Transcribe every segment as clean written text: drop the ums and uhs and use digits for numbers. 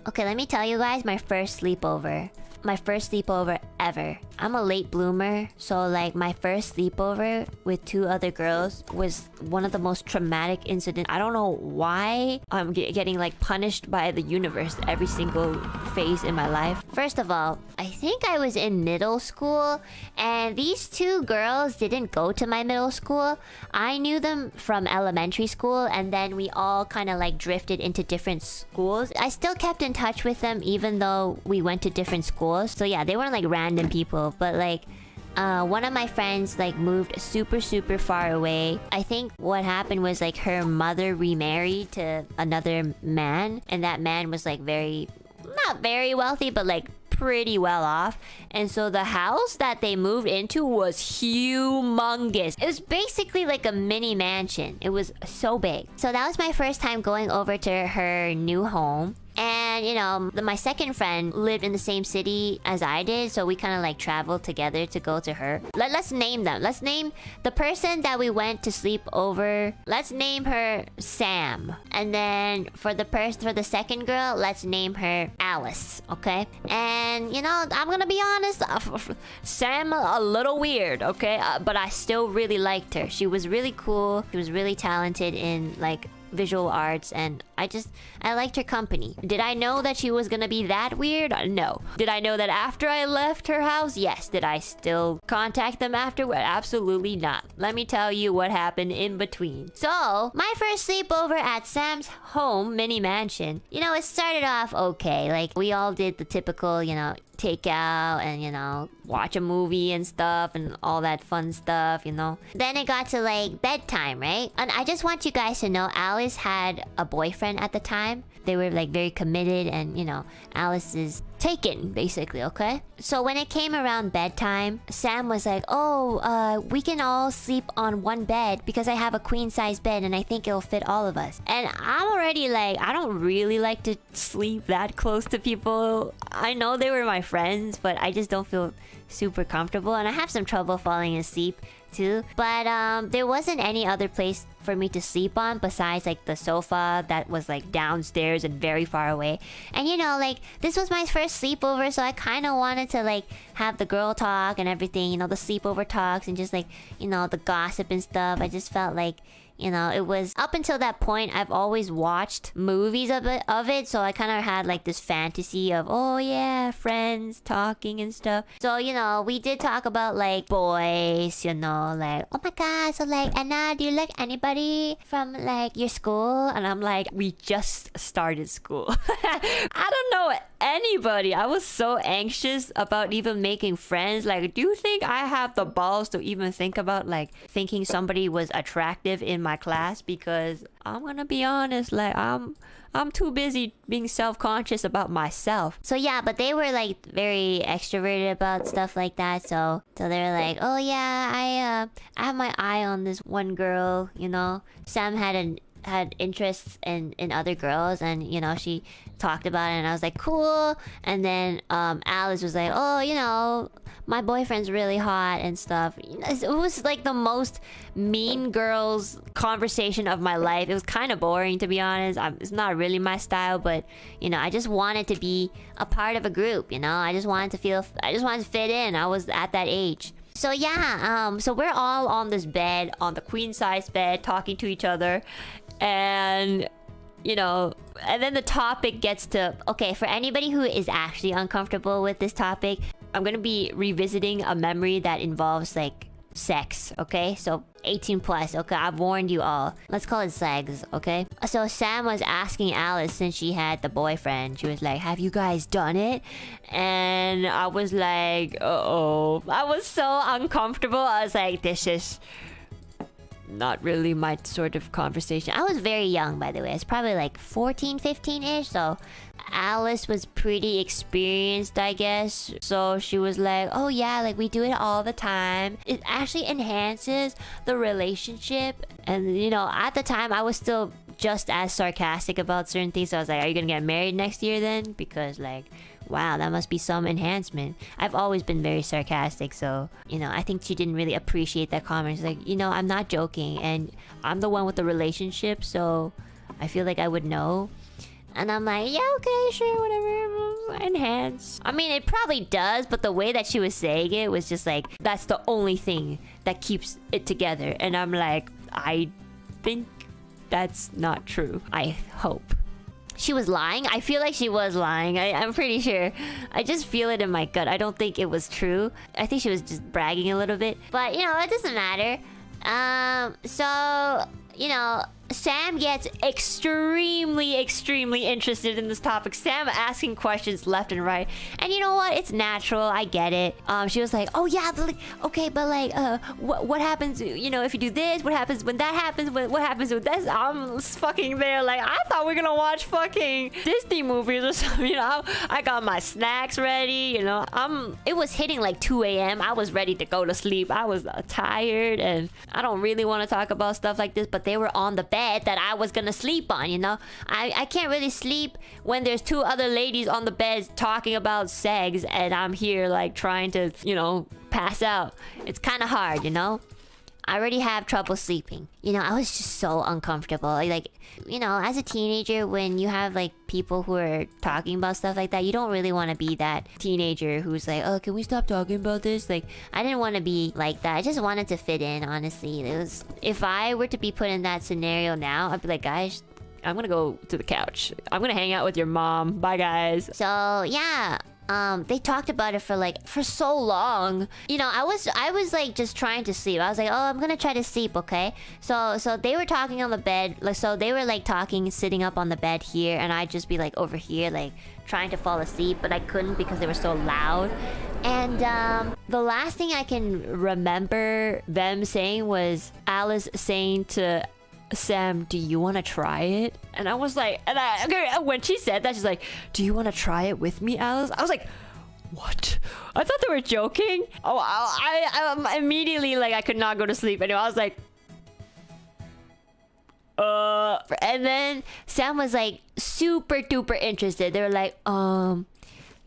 Okay, let me tell you guys my first sleepover. My first sleepover ever. I'm a late bloomer, so like my first sleepover with 2 other girls was one of the most traumatic incidents. I don't know why I'm getting like punished by the universe every single phase in my life. First of all, I think I was in middle school, and these 2 girls didn't go to my middle school. I knew them from elementary school, and then we all kind of like drifted into different schools. I still kept in touch with them even though we went to different schools. So yeah, they weren't like random people, but like one of my friends like moved super far away. I think what happened was like her mother remarried to another man, and that man was like not very wealthy, but like pretty well off. And so the house that they moved into was humongous. It was basically like a mini mansion. It was so big. So that was my first time going over to her new home. And, you know, my second friend lived in the same city as I did, so we kind of like traveled together to go to her. Let's name them. Let's name the person that we went to sleep over. Let's name her Sam. And then for the second girl, let's name her Alice, okay? And, you know, I'm gonna be honest, Sam a little weird, okay? But I still really liked her. She was really cool. She was really talented in like visual arts, and I liked her company. Did I know that she was gonna be that weird? No. Did I know that after I left her house? Yes. Did I still contact them afterward? Absolutely not. Let me tell you what happened in between. So, my first sleepover at Sam's home mini mansion, you know, it started off okay. Like, we all did the typical, you know, take out and, you know, watch a movie and stuff and all that fun stuff, you know. Then it got to like bedtime, right? And I just want you guys to know Alice had a boyfriend at the time. They were like very committed, and, you know, Alice is taken basically, okay? So when it came around bedtime, Sam was like, we can all sleep on one bed because I have a queen size bed and I think it'll fit all of us. And I'm already like, I don't really like to sleep that close to people. I know they were my friends, but I just don't feel super comfortable, and I have some trouble falling asleep too. But there wasn't any other place for me to sleep on besides like the sofa that was like downstairs and very far away. And, you know, like this was my first sleepover, so I kind of wanted to like have the girl talk and everything, you know, the sleepover talks and just like, you know, the gossip and stuff. I just felt like, you know, it was up until that point I've always watched movies of it, so I kind of had like this fantasy of, oh yeah, friends talking and stuff. So, you know, we did talk about like boys, you know, like, oh my god, so like, Enna, do you like anybody from like your school? And I'm like, we just started school. I don't know anybody. I was so anxious about even making friends. Like, do you think I have the balls to even think about like thinking somebody was attractive in my class? Because I'm gonna be honest, like I'm too busy being self-conscious about myself. So yeah, but they were like very extroverted about stuff like that. So they're like, oh yeah, I have my eye on this one girl, you know. Sam had interests in other girls, and, you know, she talked about it, and I was like, cool. And then Alice was like, oh, you know, my boyfriend's really hot and stuff. It was like the most mean girls conversation of my life. It was kind of boring, to be honest. It's not really my style, but, you know, I just wanted to be a part of a group, you know. I just wanted to fit in. I was at that age. So yeah, so we're all on this bed, on the queen size bed, talking to each other. And, you know, and then the topic gets to, okay, for anybody who is actually uncomfortable with this topic, I'm gonna be revisiting a memory that involves like sex, okay? So 18 plus, okay? I've warned you all. Let's call it sex, okay? So Sam was asking Alice, since she had the boyfriend, she was like, have you guys done it? And I was like, uh-oh. I was so uncomfortable. I was like, this is not really my sort of conversation. I was very young, by the way. It's probably like 14, 15-ish, so Alice was pretty experienced, I guess. So she was like, oh yeah, like we do it all the time. It actually enhances the relationship. And, you know, at the time I was still just as sarcastic about certain things. So I was like, are you gonna get married next year then? Because like, wow, that must be some enhancement. I've always been very sarcastic, so, you know, I think she didn't really appreciate that comment. She's like, you know, I'm not joking, and I'm the one with the relationship, so I feel like I would know. And I'm like, yeah, okay, sure, whatever. Enhance. I mean, it probably does, but the way that she was saying it was just like, that's the only thing that keeps it together. And I'm like, I think that's not true. I hope. She was lying? I feel like she was lying. I'm pretty sure. I just feel it in my gut. I don't think it was true. I think she was just bragging a little bit. But, you know, it doesn't matter. So, you know, Sam gets extremely interested in this topic. Sam asking questions left and right. And you know what? It's natural. I get it. She was like, oh yeah, but like, okay, but like, what happens, you know, if you do this? What happens when that happens? What happens with this? I'm fucking there. Like, I thought we were gonna watch fucking Disney movies or something, you know? I got my snacks ready, you know? It was hitting like 2 a.m. I was ready to go to sleep. I was tired, and I don't really want to talk about stuff like this, but they were on the bed that I was gonna sleep on, you know? I can't really sleep when there's 2 other ladies on the bed talking about sex and I'm here like trying to, you know, pass out. It's kind of hard, you know? I already have trouble sleeping. You know, I was just so uncomfortable. Like, you know, as a teenager, when you have like people who are talking about stuff like that, you don't really want to be that teenager who's like, oh, can we stop talking about this? Like, I didn't want to be like that. I just wanted to fit in, honestly. It was, if I were to be put in that scenario now, I'd be like, guys, I'm gonna go to the couch. I'm gonna hang out with your mom. Bye, guys. So, yeah. They talked about it for so long. You know, I was like just trying to sleep. I was like, oh, I'm gonna try to sleep, okay? So they were talking on the bed, like, so they were like talking, sitting up on the bed here, and I'd just be like over here, like trying to fall asleep, but I couldn't because they were so loud. And the last thing I can remember them saying was Alice saying to Sam, do you want to try it? And I was like, when she said that, she's like, do you want to try it with me, Alice? I was like, what? I thought they were joking. Oh, I immediately, like, I could not go to sleep. Anyway, I was like, and then Sam was like super duper interested. They were like,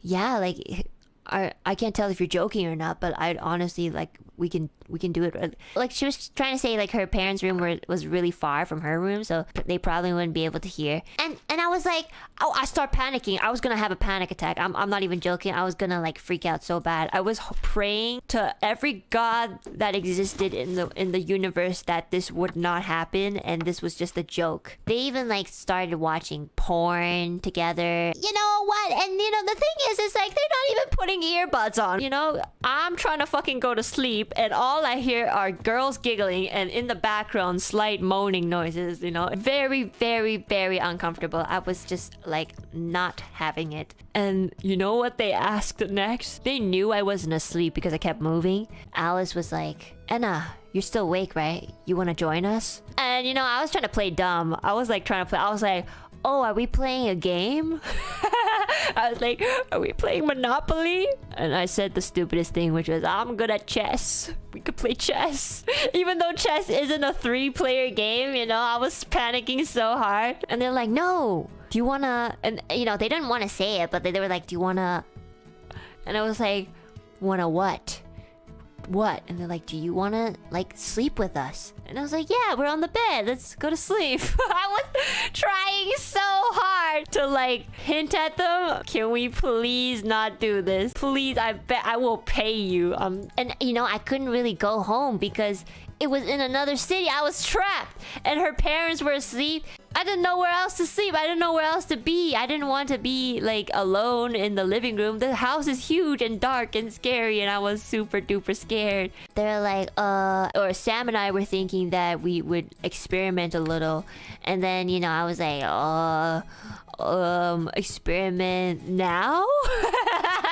yeah, like, I can't tell if you're joking or not, but I'd honestly, like, we can do it. Like, she was trying to say like her parents' room was really far from her room, so they probably wouldn't be able to hear. And I was like, oh, I start panicking. I was gonna have a panic attack. I'm not even joking. I was gonna like freak out so bad. I was praying to every god that existed in the universe that this would not happen, and this was just a joke. They even like started watching porn together. You know what? And you know, the thing is, it's like they're not even putting earbuds on. You know, I'm trying to fucking go to sleep, and all I hear are girls giggling, and in the background, slight moaning noises. You know, very uncomfortable. I was just like not having it. And you know what they asked next? They knew I wasn't asleep because I kept moving. Alice was like, Enna, you're still awake, right? You want to join us? And you know, I was trying to play dumb. I was like trying to play. I was like, oh, are we playing a game? I was like, are we playing Monopoly? And I said the stupidest thing, which was, I'm good at chess. We could play chess. Even though chess isn't a 3-player game, you know, I was panicking so hard. And they're like, no, do you wanna... And, you know, they didn't want to say it, but they were like, do you wanna... And I was like, wanna what? What? And they're like, do you want to like sleep with us? And I was like, yeah, we're on the bed, let's go to sleep. I was trying so hard to like hint at them, can we please not do this? Please, I bet I will pay you. And you know, I couldn't really go home because it was in another city. I was trapped and her parents were asleep. I didn't know where else to sleep. I didn't know where else to be. I didn't want to be like alone in the living room. The house is huge and dark and scary, and I was super duper scared. They're like, or Sam and I were thinking that we would experiment a little. And then, you know, I was like, experiment now?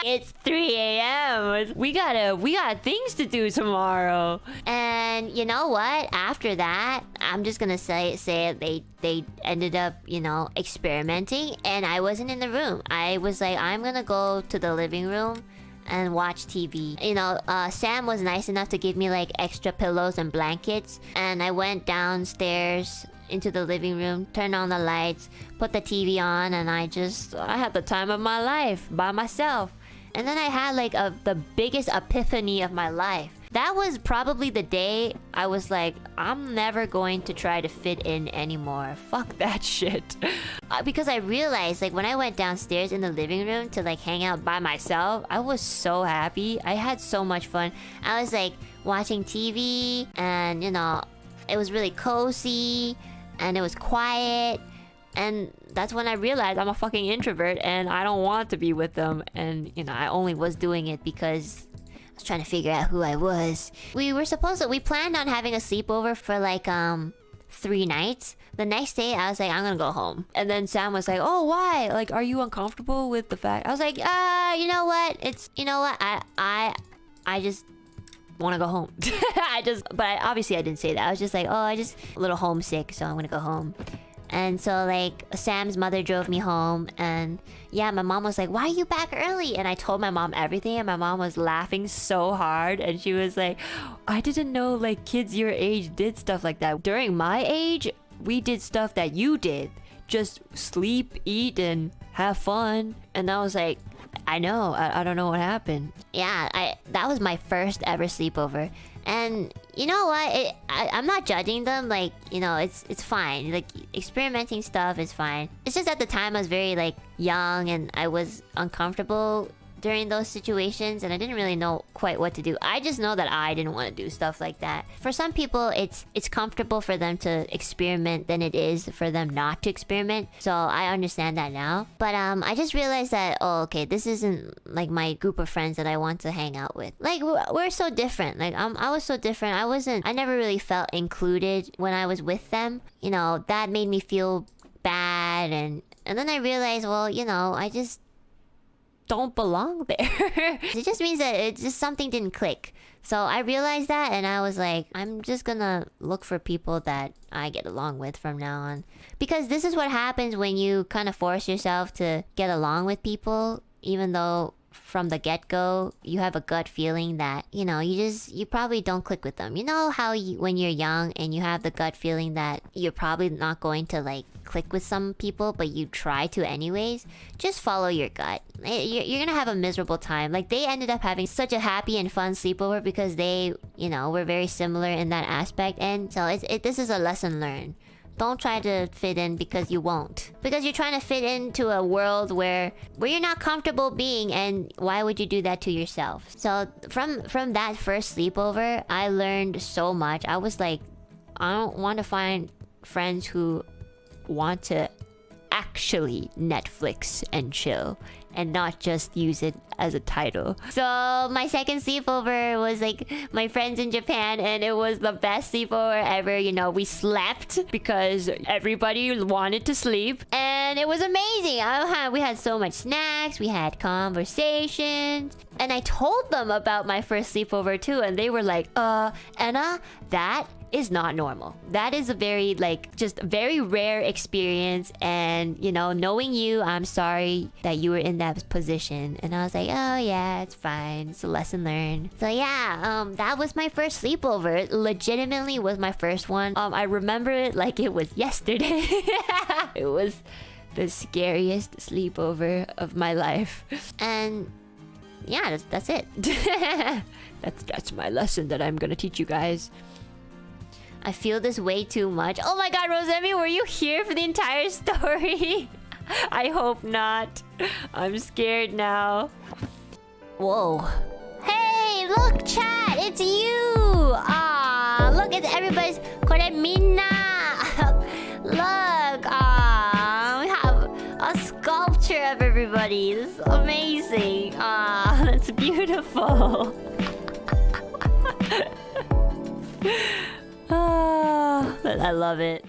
It's 3 a.m. We got things to do tomorrow. And you know what? After that, I'm just gonna say it, they ended up, you know, experimenting, and I wasn't in the room. I was like, I'm gonna go to the living room and watch TV. You know, Sam was nice enough to give me like extra pillows and blankets, and I went downstairs into the living room, turned on the lights, put the TV on, and I had the time of my life by myself. And then I had like the biggest epiphany of my life. that was probably the day I was like, I'm never going to try to fit in anymore. Fuck that shit. Because I realized, like, when I went downstairs in the living room to like hang out by myself, I was so happy. I had so much fun. I was like watching TV, and you know, it was really cozy and it was quiet. And that's when I realized I'm a fucking introvert and I don't want to be with them. And you know, I only was doing it because I was trying to figure out who I was. We planned on having a sleepover for like 3 nights. The next day I was like, I'm gonna go home. And then Sam was like, oh, why? Like, are you uncomfortable with the fact? I was like, you know what? I just want to go home. Obviously I didn't say that. I was just like, oh, I just a little homesick, so I'm gonna go home. And so like Sam's mother drove me home, and yeah, my mom was like, why are you back early? And I told my mom everything, and my mom was laughing so hard, and she was like, I didn't know like kids your age did stuff like that. During my age, we did stuff that you did. Just sleep, eat, and have fun. And I was like, I know, I don't know what happened. Yeah, that was my first ever sleepover. And you know what? I'm not judging them. Like, you know, it's fine. Like, experimenting stuff is fine. It's just at the time I was very like young and I was uncomfortable during those situations, and I didn't really know quite what to do. I just know that I didn't want to do stuff like that. For some people, it's comfortable for them to experiment than it is for them not to experiment. So I understand that now. But I just realized that, oh, okay, this isn't like my group of friends that I want to hang out with. Like, we're so different. Like, I was so different. I never really felt included when I was with them. You know, that made me feel bad, and then I realized, well, you know, I just don't belong there. It just means that it just something didn't click. So I realized that, and I was like, I'm just gonna look for people that I get along with from now on. Because this is what happens when you kind of force yourself to get along with people, even though from the get-go you have a gut feeling that, you know, you probably don't click with them. You know how when you're young and you have the gut feeling that you're probably not going to like click with some people, but you try to anyways? Just follow your gut. You're gonna have a miserable time. Like, they ended up having such a happy and fun sleepover because they, you know, were very similar in that aspect. And so this is a lesson learned. Don't try to fit in because you won't. Because you're trying to fit into a world where you're not comfortable being, and why would you do that to yourself? So from that first sleepover, I learned so much. I was like, I don't want to find friends who want to actually Netflix and chill and not just use it as a title. So my second sleepover was like my friends in Japan, and it was the best sleepover ever. You know, we slept because everybody wanted to sleep, and it was amazing. We had so much snacks, we had conversations, and I told them about my first sleepover too, and they were like, Enna, that is not normal. That is a very like just very rare experience, and you know, knowing you, I'm sorry that you were in that position. And I was like, oh yeah, it's fine, it's a lesson learned. So yeah, that was my first sleepover. It legitimately was my first one. I remember it like it was yesterday. It was the scariest sleepover of my life. And yeah, that's it. That's my lesson that I'm gonna teach you guys. I feel this way too much. Oh my god, Rosemi, were you here for the entire story? I hope not. I'm scared now. Whoa. Hey, look, chat, it's you! Ah, look, it's everybody's... Kore minna! Look, we have a sculpture of everybody. This is amazing. Ah, that's beautiful. I love it.